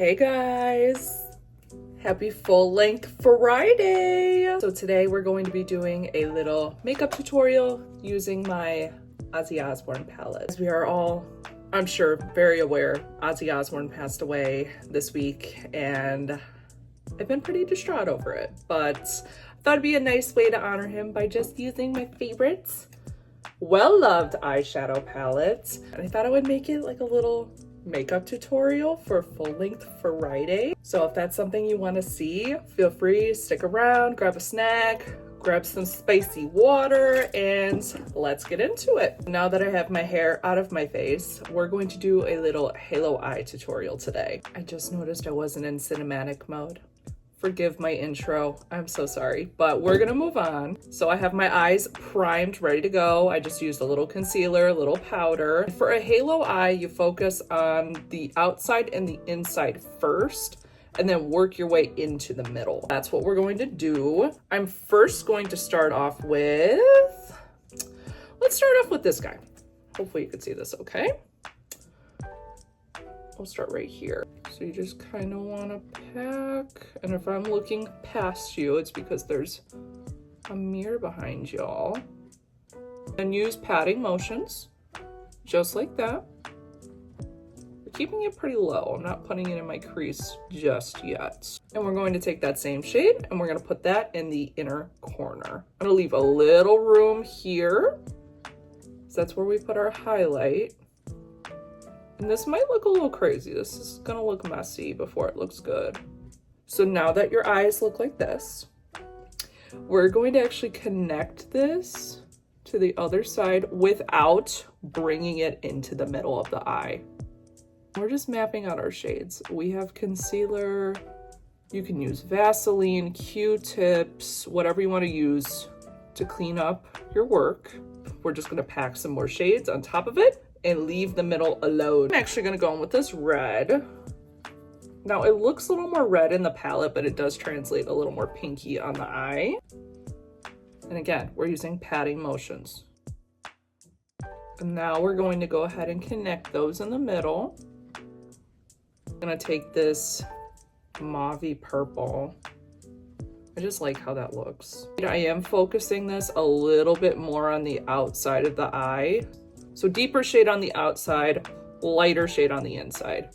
Hey guys, happy full length Friday. So today we're going to be doing a little makeup tutorial using my Ozzy Osbourne palette. As we are all, I'm sure, very aware, Ozzy Osbourne passed away this week and I've been pretty distraught over it, but I thought it'd be a nice way to honor him by just using my favorites, well-loved eyeshadow palettes. And I thought I would make it like a little makeup tutorial for full-length Friday. So if that's something you want to see, feel free, stick around, grab a snack, grab some spicy water, and let's get into it. Now that I have my hair out of my face, we're going to do a little halo eye tutorial today. I just noticed I wasn't in cinematic mode. Forgive my intro, I'm so sorry, but we're gonna move on. So I have my eyes primed, ready to go. I just used a little concealer, a little powder. For a halo eye, you focus on the outside and the inside first, and then work your way into the middle. That's what we're going to do. I'm first going to start off with, let's start off with this guy. Hopefully you can see this okay. We'll start right here. So you just kind of want to pack, and if I'm looking past you, it's because there's a mirror behind y'all. And use patting motions, just like that. We're keeping it pretty low. I'm not putting it in my crease just yet. And we're going to take that same shade and we're going to put that in the inner corner. I'm going to leave a little room here, so that's where we put our highlight. And this might look a little crazy. This is gonna look messy before it looks good. So now that your eyes look like this, we're going to actually connect this to the other side without bringing it into the middle of the eye. We're just mapping out our shades. We have concealer. You can use Vaseline, Q-tips, whatever you want to use to clean up your work. We're just gonna pack some more shades on top of it and leave the middle alone. I'm actually gonna go in with this red. Now it looks a little more red in the palette, but it does translate a little more pinky on the eye. And again, we're using patting motions. And now we're going to go ahead and connect those in the middle. I'm gonna take this mauvey purple. I just like how that looks. I am focusing this a little bit more on the outside of the eye. So deeper shade on the outside, lighter shade on the inside.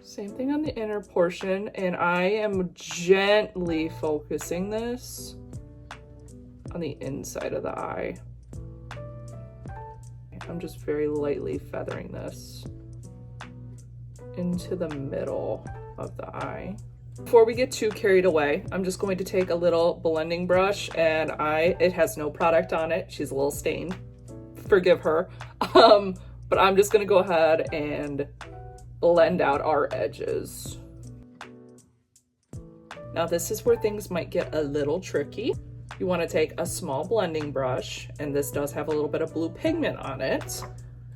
Same thing on the inner portion, and I am gently focusing this on the inside of the eye. I'm just very lightly feathering this into the middle of the eye. Before we get too carried away, I'm just going to take a little blending brush, and it has no product on it. She's a little stained. Forgive her, but I'm just gonna go ahead and blend out our edges. Now this is where things might get a little tricky. You want to take a small blending brush, and this does have a little bit of blue pigment on it,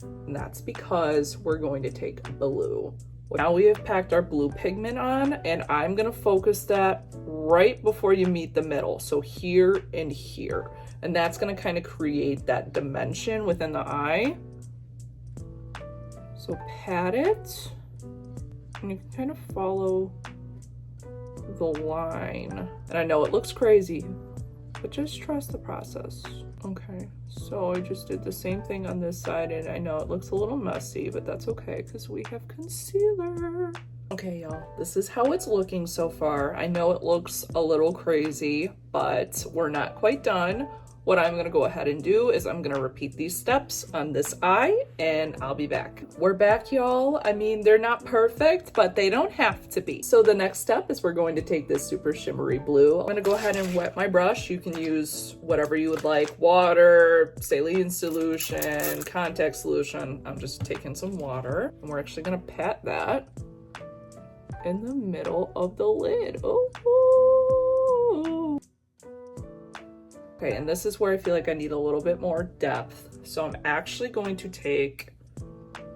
and that's because we're going to take blue. Now we have packed our blue pigment on, and I'm gonna focus that right before you meet the middle, so here and here. And that's gonna kind of create that dimension within the eye. So pat it, and you can kind of follow the line. And I know it looks crazy, but just trust the process. Okay, so I just did the same thing on this side, and I know it looks a little messy, but that's okay because we have concealer. Okay, y'all, this is how it's looking so far. I know it looks a little crazy, but we're not quite done. What I'm gonna go ahead and do is I'm gonna repeat these steps on this eye, and I'll be back. We're back, y'all. I mean, they're not perfect, but they don't have to be. So the next step is we're going to take this super shimmery blue. I'm gonna go ahead and wet my brush. You can use whatever you would like, water, saline solution, contact solution. I'm just taking some water, and we're actually gonna pat that in the middle of the lid. Oh. Okay, and this is where I feel like I need a little bit more depth. So I'm actually going to take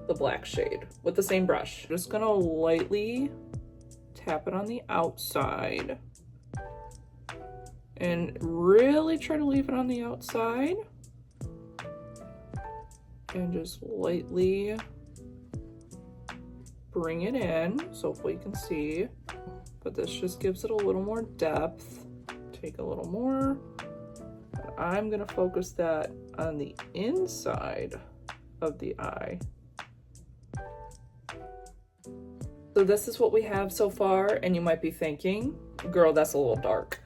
the black shade with the same brush. Just gonna lightly tap it on the outside and really try to leave it on the outside. And just lightly bring it in, so hopefully you can see, but this just gives it a little more depth. Take a little more. I'm gonna focus that on the inside of the eye. So this is what we have so far, and you might be thinking, girl, that's a little dark.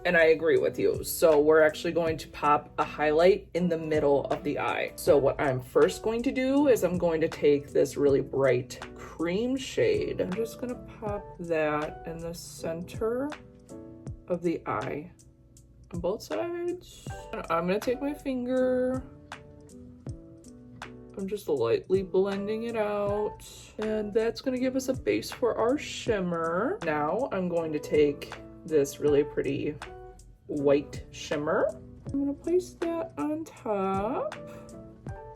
And I agree with you. So we're actually going to pop a highlight in the middle of the eye. So what I'm first going to do is I'm going to take this really bright cream shade. I'm just gonna pop that in the center of the eye on both sides. I'm gonna take my finger. I'm just lightly blending it out. And that's gonna give us a base for our shimmer. Now I'm going to take this really pretty white shimmer. I'm gonna place that on top.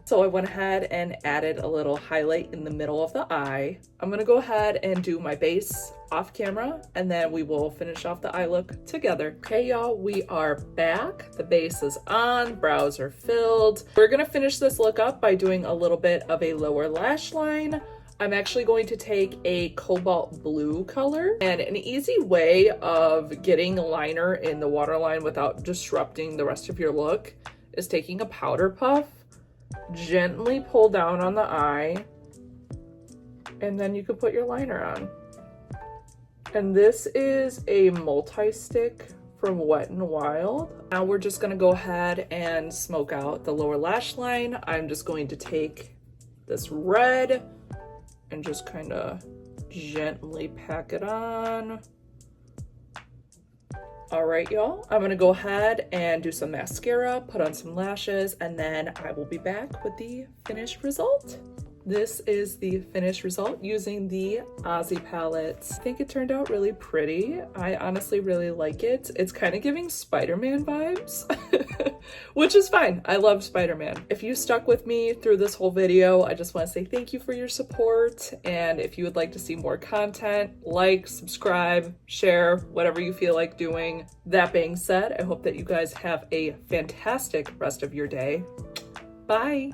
So I went ahead and added a little highlight in the middle of the eye. I'm gonna go ahead and do my base off camera, and then we will finish off the eye look together. Okay, y'all, we are back. The base is on, brows are filled. We're gonna finish this look up by doing a little bit of a lower lash line. I'm actually going to take a cobalt blue color, and an easy way of getting liner in the waterline without disrupting the rest of your look is taking a powder puff, gently pull down on the eye, and then you can put your liner on. And this is a multi-stick from Wet n Wild. Now we're just gonna go ahead and smoke out the lower lash line. I'm just going to take this red and just kind of gently pack it on. All right, y'all, I'm gonna go ahead and do some mascara, put on some lashes, and then I will be back with the finished result. This is the finished result using the Ozzy palette. I think it turned out really pretty. I honestly really like it. It's kind of giving Spider-Man vibes, which is fine. I love Spider-Man. If you stuck with me through this whole video, I just want to say thank you for your support. And if you would like to see more content, like, subscribe, share, whatever you feel like doing. That being said, I hope that you guys have a fantastic rest of your day. Bye.